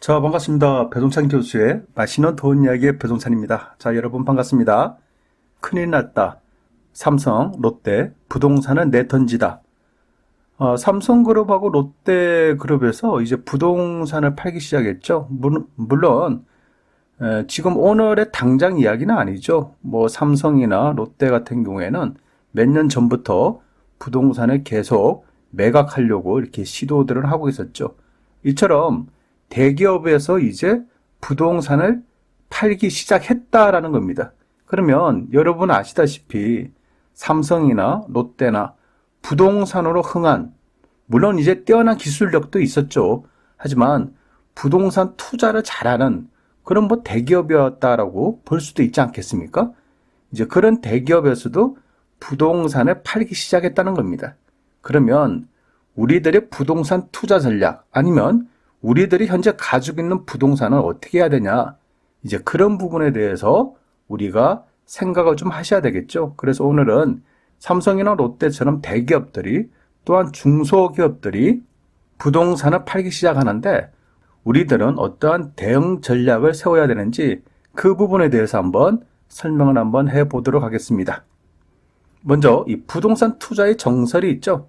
자, 반갑습니다. 배동찬 교수의 맛있는 돈 이야기의 배동찬입니다. 자, 여러분 반갑습니다. 큰일 났다. 삼성, 롯데, 부동산은 내 던지다. 삼성그룹하고 롯데그룹에서 이제 부동산을 팔기 시작했죠. 물론 지금 오늘의 당장 이야기는 아니죠. 뭐 삼성이나 롯데 같은 경우에는 몇 년 전부터 부동산을 계속 매각하려고 이렇게 시도들을 하고 있었죠. 이처럼 대기업에서 이제 부동산을 팔기 시작했다라는 겁니다. 그러면 여러분 아시다시피 삼성이나 롯데나 부동산으로 흥한, 물론 이제 뛰어난 기술력도 있었죠. 하지만 부동산 투자를 잘하는 그런 뭐 대기업이었다라고 볼 수도 있지 않겠습니까? 이제 그런 대기업에서도 부동산을 팔기 시작했다는 겁니다. 그러면 우리들의 부동산 투자 전략, 아니면 우리들이 현재 가지고 있는 부동산을 어떻게 해야 되냐, 이제 그런 부분에 대해서 우리가 생각을 좀 하셔야 되겠죠. 그래서 오늘은 삼성이나 롯데처럼 대기업들이, 또한 중소기업들이 부동산을 팔기 시작하는데 우리들은 어떠한 대응 전략을 세워야 되는지 그 부분에 대해서 한번 설명을 한번 해보도록 하겠습니다. 먼저 이 부동산 투자의 정설이 있죠.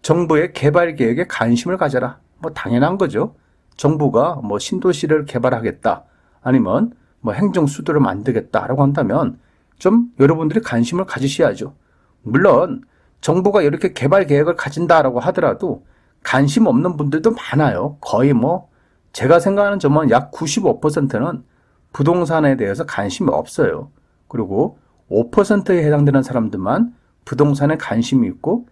정부의 개발 계획에 관심을 가져라. 뭐 당연한 거죠. 정부가 뭐 신도시를 개발하겠다, 아니면 뭐 행정수도를 만들겠다라고 한다면 좀 여러분들이 관심을 가지셔야죠. 물론 정부가 이렇게 개발 계획을 가진다라고 하더라도 관심 없는 분들도 많아요. 거의 뭐 제가 생각하는 점은 약 95%는 부동산에 대해서 관심이 없어요. 그리고 5%에 해당되는 사람들만 부동산에 관심이 있고,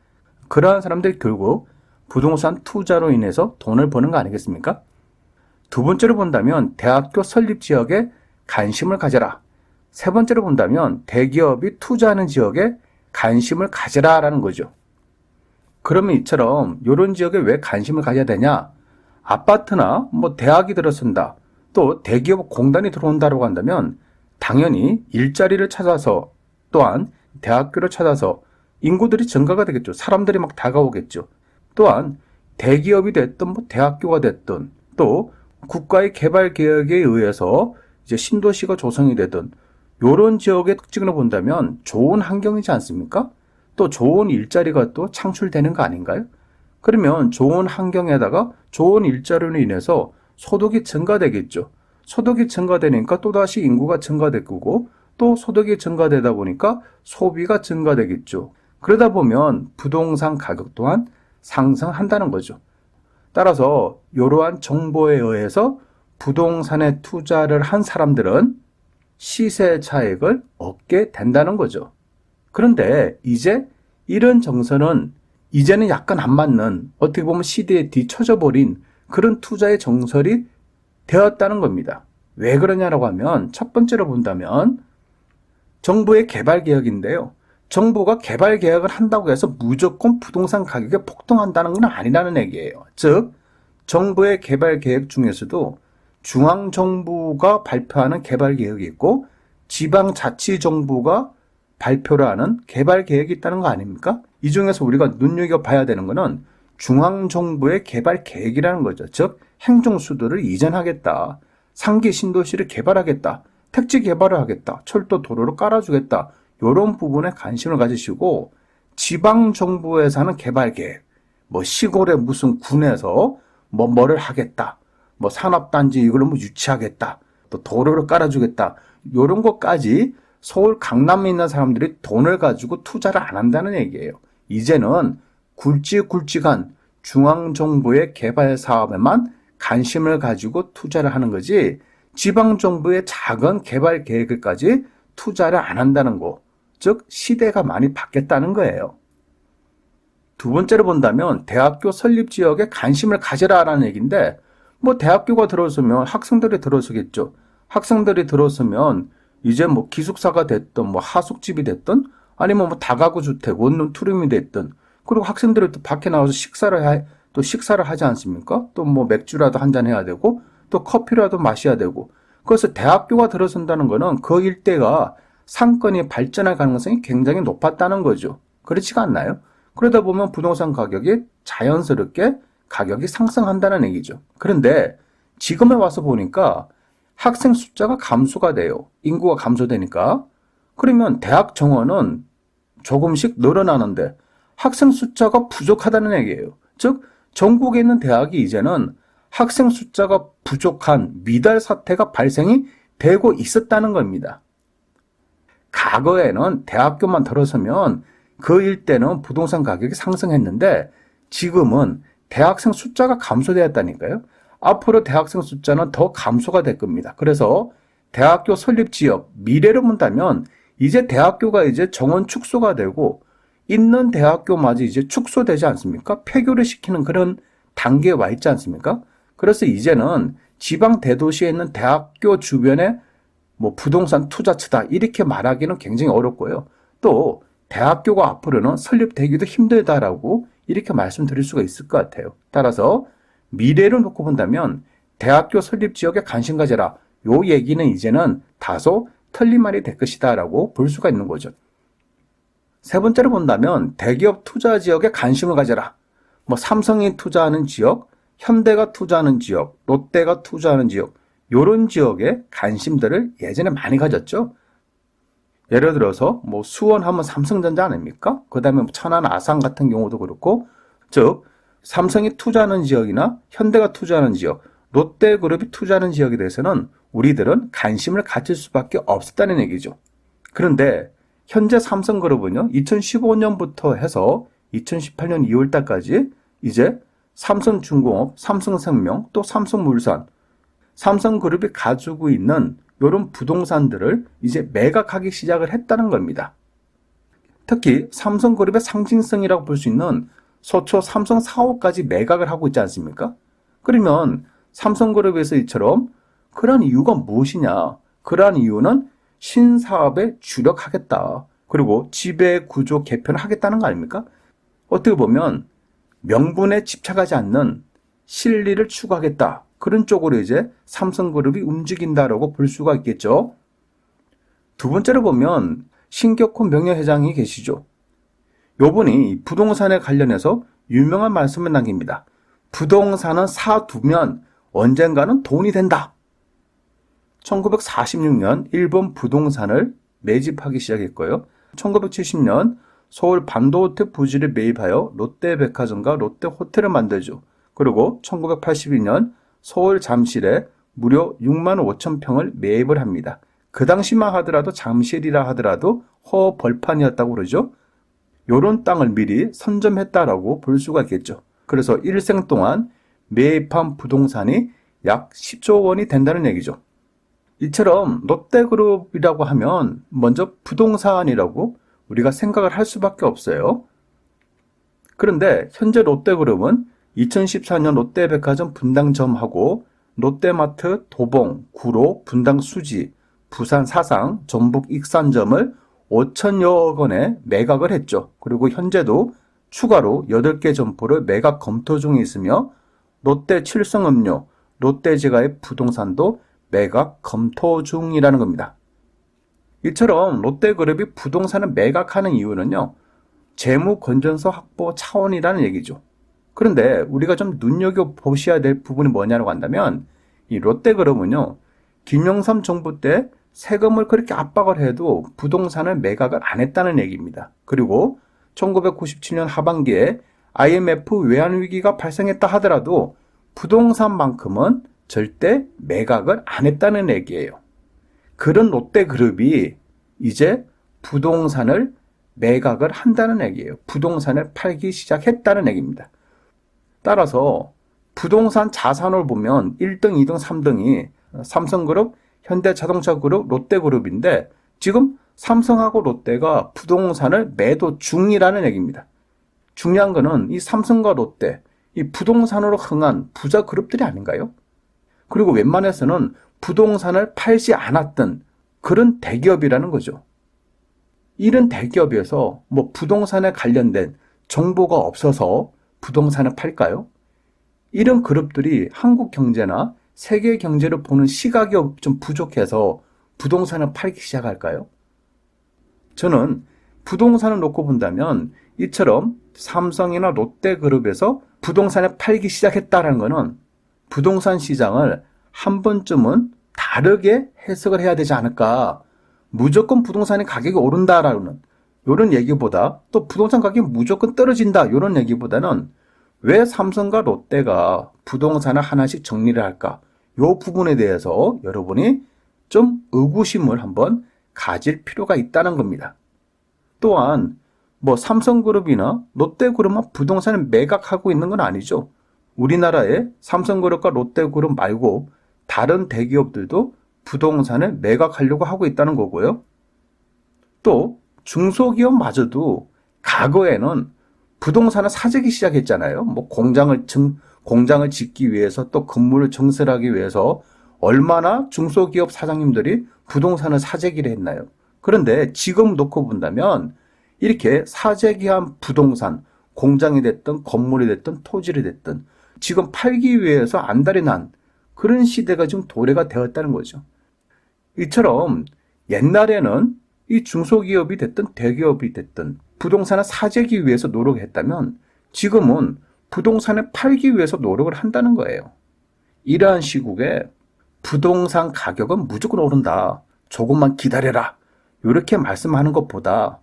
그러한 사람들이 결국 부동산 투자로 인해서 돈을 버는 거 아니겠습니까? 두 번째로 본다면 대학교 설립 지역에 관심을 가져라. 세 번째로 본다면 대기업이 투자하는 지역에 관심을 가져라라는 거죠. 그러면 이처럼 이런 지역에 왜 관심을 가져야 되냐? 아파트나 뭐 대학이 들어선다, 또 대기업 공단이 들어온다고 한다면 당연히 일자리를 찾아서, 또한 대학교를 찾아서 인구들이 증가가 되겠죠. 사람들이 막 다가오겠죠. 또한 대기업이 됐든 뭐 대학교가 됐든, 또 국가의 개발 계획에 의해서 이제 신도시가 조성이 되든, 이런 지역의 특징을 본다면 좋은 환경이지 않습니까? 또 좋은 일자리가 또 창출되는 거 아닌가요? 그러면 좋은 환경에다가 좋은 일자리로 인해서 소득이 증가되겠죠. 소득이 증가되니까 또다시 인구가 증가되고, 또 소득이 증가되다 보니까 소비가 증가되겠죠. 그러다 보면 부동산 가격 또한 상승한다는 거죠. 따라서 이러한 정보에 의해서 부동산에 투자를 한 사람들은 시세 차익을 얻게 된다는 거죠. 그런데 이제 이런 정서는 이제는 약간 안 맞는, 어떻게 보면 시대에 뒤처져 버린 그런 투자의 정설이 되었다는 겁니다. 왜 그러냐라고 하면 첫 번째로 본다면 정부의 개발 계획인데요. 정부가 개발 계획을 한다고 해서 무조건 부동산 가격이 폭등한다는 건 아니라는 얘기예요. 즉, 정부의 개발 계획 중에서도 중앙정부가 발표하는 개발 계획이 있고 지방자치정부가 발표를 하는 개발 계획이 있다는 거 아닙니까? 이 중에서 우리가 눈여겨봐야 되는 거는 중앙정부의 개발 계획이라는 거죠. 즉, 행정수도를 이전하겠다, 상기 신도시를 개발하겠다, 택지 개발을 하겠다, 철도 도로를 깔아주겠다, 이런 부분에 관심을 가지시고, 지방정부에서 하는 개발 계획, 뭐 시골의 무슨 군에서 뭐를 하겠다, 뭐 산업단지 이걸 뭐 유치하겠다, 또 도로를 깔아주겠다, 이런 것까지 서울 강남에 있는 사람들이 돈을 가지고 투자를 안 한다는 얘기예요. 이제는 굵직굵직한 중앙정부의 개발 사업에만 관심을 가지고 투자를 하는 거지, 지방정부의 작은 개발 계획까지 투자를 안 한다는 거. 즉, 시대가 많이 바뀌었다는 거예요. 두 번째로 본다면 대학교 설립 지역에 관심을 가져라라는 얘기인데, 뭐 대학교가 들어서면 학생들이 들어서겠죠. 학생들이 들어서면 이제 뭐 기숙사가 됐든 뭐 하숙집이 됐든, 아니면 뭐 다가구 주택, 원룸 투룸이 됐든, 그리고 학생들이 또 밖에 나와서 식사를 하지 않습니까? 또 뭐 맥주라도 한잔 해야 되고, 또 커피라도 마셔야 되고. 그래서 대학교가 들어선다는 거는 그 일대가 상권이 발전할 가능성이 굉장히 높았다는 거죠. 그렇지가 않나요? 그러다 보면 부동산 가격이 자연스럽게 가격이 상승한다는 얘기죠. 그런데 지금에 와서 보니까 학생 숫자가 감소가 돼요. 인구가 감소되니까. 그러면 대학 정원은 조금씩 늘어나는데 학생 숫자가 부족하다는 얘기예요. 즉, 전국에 있는 대학이 이제는 학생 숫자가 부족한 미달 사태가 발생이 되고 있었다는 겁니다. 과거에는 대학교만 들어서면 그 일대는 부동산 가격이 상승했는데 지금은 대학생 숫자가 감소되었다니까요. 앞으로 대학생 숫자는 더 감소가 될 겁니다. 그래서 대학교 설립 지역, 미래를 본다면 이제 대학교가 이제 정원 축소가 되고 있는 대학교마저 이제 축소되지 않습니까? 폐교를 시키는 그런 단계에 와 있지 않습니까? 그래서 이제는 지방 대도시에 있는 대학교 주변에 뭐 부동산 투자처다 이렇게 말하기는 굉장히 어렵고요. 또 대학교가 앞으로는 설립되기도 힘들다라고 이렇게 말씀드릴 수가 있을 것 같아요. 따라서 미래를 놓고 본다면 대학교 설립 지역에 관심 가져라. 요 얘기는 이제는 다소 틀린 말이 될 것이다 라고 볼 수가 있는 거죠. 세 번째로 본다면 대기업 투자 지역에 관심을 가져라. 뭐 삼성이 투자하는 지역, 현대가 투자하는 지역, 롯데가 투자하는 지역, 요런 지역에 관심들을 예전에 많이 가졌죠. 예를 들어서 뭐 수원하면 삼성전자 아닙니까? 그 다음에 천안 아산 같은 경우도 그렇고, 즉 삼성이 투자하는 지역이나 현대가 투자하는 지역, 롯데그룹이 투자하는 지역에 대해서는 우리들은 관심을 가질 수밖에 없었다는 얘기죠. 그런데 현재 삼성그룹은요, 2015년부터 해서 2018년 2월달까지 이제 삼성중공업, 삼성생명, 또 삼성물산, 삼성그룹이 가지고 있는 이런 부동산들을 이제 매각하기 시작을 했다는 겁니다. 특히 삼성그룹의 상징성이라고 볼 수 있는 서초 삼성사업까지 매각을 하고 있지 않습니까? 그러면 삼성그룹에서 이처럼 그러한 이유가 무엇이냐? 그러한 이유는 신사업에 주력하겠다. 그리고 지배구조 개편을 하겠다는 거 아닙니까? 어떻게 보면 명분에 집착하지 않는 실리를 추구하겠다. 그런 쪽으로 이제 삼성그룹이 움직인다라고 볼 수가 있겠죠. 두 번째로 보면 신격훈 명예회장이 계시죠. 요분이 부동산에 관련해서 유명한 말씀을 남깁니다. 부동산은 사두면 언젠가는 돈이 된다. 1946년 일본 부동산을 매집하기 시작했고요. 1970년 서울 반도호텔 부지를 매입하여 롯데백화점과 롯데호텔을 만들죠. 그리고 1982년 서울 잠실에 무려 6만 5천 평을 매입을 합니다. 그 당시만 하더라도 잠실이라 하더라도 허벌판이었다고 그러죠. 요런 땅을 미리 선점했다라고 볼 수가 있겠죠. 그래서 일생 동안 매입한 부동산이 약 10조 원이 된다는 얘기죠. 이처럼 롯데그룹이라고 하면 먼저 부동산이라고 우리가 생각을 할 수밖에 없어요. 그런데 현재 롯데그룹은 2014년 롯데백화점 분당점하고 롯데마트 도봉, 구로, 분당 수지, 부산 사상, 전북 익산점을 5천여 원에 매각을 했죠. 그리고 현재도 추가로 8개 점포를 매각 검토 중에 있으며 롯데 칠성음료, 롯데제과의 부동산도 매각 검토 중이라는 겁니다. 이처럼 롯데그룹이 부동산을 매각하는 이유는요, 재무 건전성 확보 차원이라는 얘기죠. 그런데 우리가 좀 눈여겨보셔야 될 부분이 뭐냐고 한다면 이 롯데그룹은요, 김영삼 정부 때 세금을 그렇게 압박을 해도 부동산을 매각을 안 했다는 얘기입니다. 그리고 1997년 하반기에 IMF 외환위기가 발생했다 하더라도 부동산만큼은 절대 매각을 안 했다는 얘기예요. 그런 롯데그룹이 이제 부동산을 매각을 한다는 얘기예요. 부동산을 팔기 시작했다는 얘기입니다. 따라서 부동산 자산을 보면 1등, 2등, 3등이 삼성그룹, 현대자동차그룹, 롯데그룹인데 지금 삼성하고 롯데가 부동산을 매도 중이라는 얘기입니다. 중요한 거는 이 삼성과 롯데, 이 부동산으로 흥한 부자 그룹들이 아닌가요? 그리고 웬만해서는 부동산을 팔지 않았던 그런 대기업이라는 거죠. 이런 대기업에서 뭐 부동산에 관련된 정보가 없어서 부동산을 팔까요? 이런 그룹들이 한국 경제나 세계 경제를 보는 시각이 좀 부족해서 부동산을 팔기 시작할까요? 저는 부동산을 놓고 본다면 이처럼 삼성이나 롯데그룹에서 부동산을 팔기 시작했다는 것은 부동산 시장을 한 번쯤은 다르게 해석을 해야 되지 않을까. 무조건 부동산의 가격이 오른다라는 이런 얘기보다 또 부동산 가격이 무조건 떨어진다 이런 얘기보다는 왜 삼성과 롯데가 부동산을 하나씩 정리를 할까? 이 부분에 대해서 여러분이 좀 의구심을 한번 가질 필요가 있다는 겁니다. 또한 삼성그룹이나 롯데그룹만 부동산을 매각하고 있는 건 아니죠. 우리나라의 삼성그룹과 롯데그룹 말고 다른 대기업들도 부동산을 매각하려고 하고 있다는 거고요. 또 중소기업마저도 과거에는 부동산을 사재기 시작했잖아요. 공장을 짓기 위해서 또 건물을 증설하기 위해서 얼마나 중소기업 사장님들이 부동산을 사재기를 했나요? 그런데 지금 놓고 본다면 이렇게 사재기한 부동산, 공장이 됐든 건물이 됐든 토지를 됐든 지금 팔기 위해서 안달이 난 그런 시대가 지금 도래가 되었다는 거죠. 이처럼 옛날에는 이 중소기업이 됐든 대기업이 됐든 부동산을 사재기 위해서 노력했다면 지금은 부동산을 팔기 위해서 노력을 한다는 거예요. 이러한 시국에 부동산 가격은 무조건 오른다. 조금만 기다려라. 이렇게 말씀하는 것보다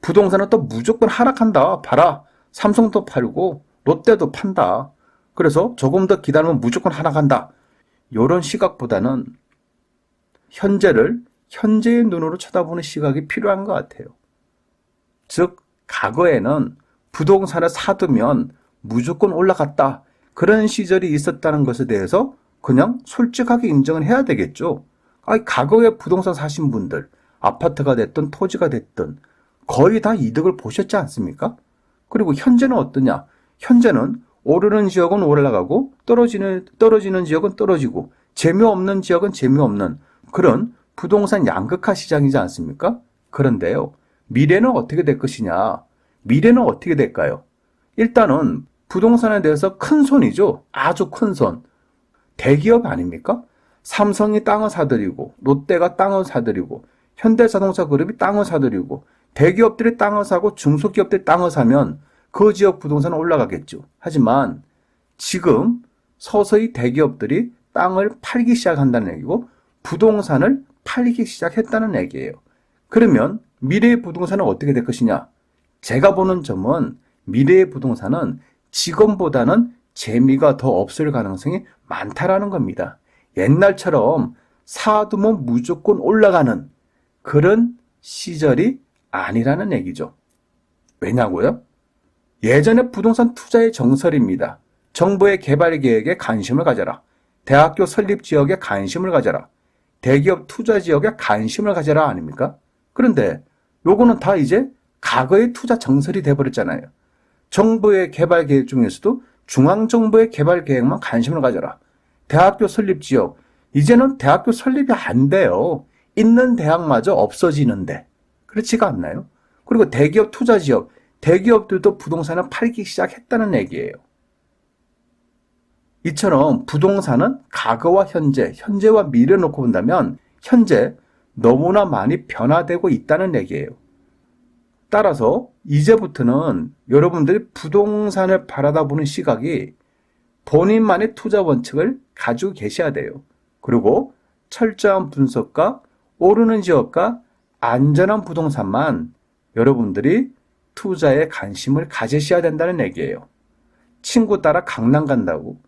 부동산은 또 무조건 하락한다. 봐라. 삼성도 팔고 롯데도 판다. 그래서 조금 더 기다리면 무조건 하락한다. 이런 시각보다는 현재의 눈으로 쳐다보는 시각이 필요한 것 같아요. 즉, 과거에는 부동산을 사두면 무조건 올라갔다. 그런 시절이 있었다는 것에 대해서 그냥 솔직하게 인정을 해야 되겠죠. 과거에 부동산 사신 분들, 아파트가 됐든 토지가 됐든 거의 다 이득을 보셨지 않습니까? 그리고 현재는 어떠냐? 현재는 오르는 지역은 올라가고 떨어지는 지역은 떨어지고 재미없는 지역은 재미없는 그런 부동산 양극화 시장이지 않습니까? 그런데요, 미래는 어떻게 될 것이냐? 미래는 어떻게 될까요? 일단은 부동산에 대해서 큰 손이죠. 아주 큰 손. 대기업 아닙니까? 삼성이 땅을 사들이고 롯데가 땅을 사들이고 현대자동차 그룹이 땅을 사들이고 대기업들이 땅을 사고 중소기업들이 땅을 사면 그 지역 부동산은 올라가겠죠. 하지만 지금 서서히 대기업들이 땅을 팔기 시작한다는 얘기고 부동산을 팔기 시작했다는 얘기예요. 그러면 미래의 부동산은 어떻게 될 것이냐? 제가 보는 점은 미래의 부동산은 지금보다는 재미가 더 없을 가능성이 많다라는 겁니다. 옛날처럼 사두면 무조건 올라가는 그런 시절이 아니라는 얘기죠. 왜냐고요? 예전에 부동산 투자의 정설입니다. 정부의 개발 계획에 관심을 가져라. 대학교 설립 지역에 관심을 가져라. 대기업 투자 지역에 관심을 가져라 아닙니까? 그런데 요거는 다 이제 과거의 투자 정설이 돼버렸잖아요. 정부의 개발 계획 중에서도 중앙정부의 개발 계획만 관심을 가져라. 대학교 설립 지역, 이제는 대학교 설립이 안 돼요. 있는 대학마저 없어지는데. 그렇지가 않나요? 그리고 대기업 투자 지역, 대기업들도 부동산을 팔기 시작했다는 얘기예요. 이처럼 부동산은 과거와 현재와 미래를 놓고 본다면 현재 너무나 많이 변화되고 있다는 얘기예요. 따라서 이제부터는 여러분들이 부동산을 바라다보는 시각이 본인만의 투자 원칙을 가지고 계셔야 돼요. 그리고 철저한 분석과 오르는 지역과 안전한 부동산만 여러분들이 투자에 관심을 가지셔야 된다는 얘기예요. 친구 따라 강남 간다고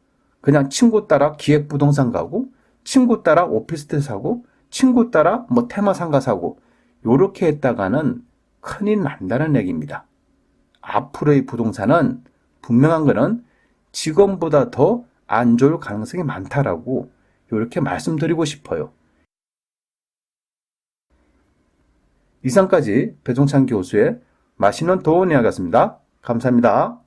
그냥 친구 따라 기획부동산 가고 친구 따라 오피스텔 사고 친구 따라 테마상가 사고 요렇게 했다가는 큰일 난다는 얘기입니다. 앞으로의 부동산은 분명한 거는 지금보다 더 안 좋을 가능성이 많다라고 이렇게 말씀드리고 싶어요. 이상까지 배종찬 교수의 맛있는 도움 이야기였습니다. 감사합니다.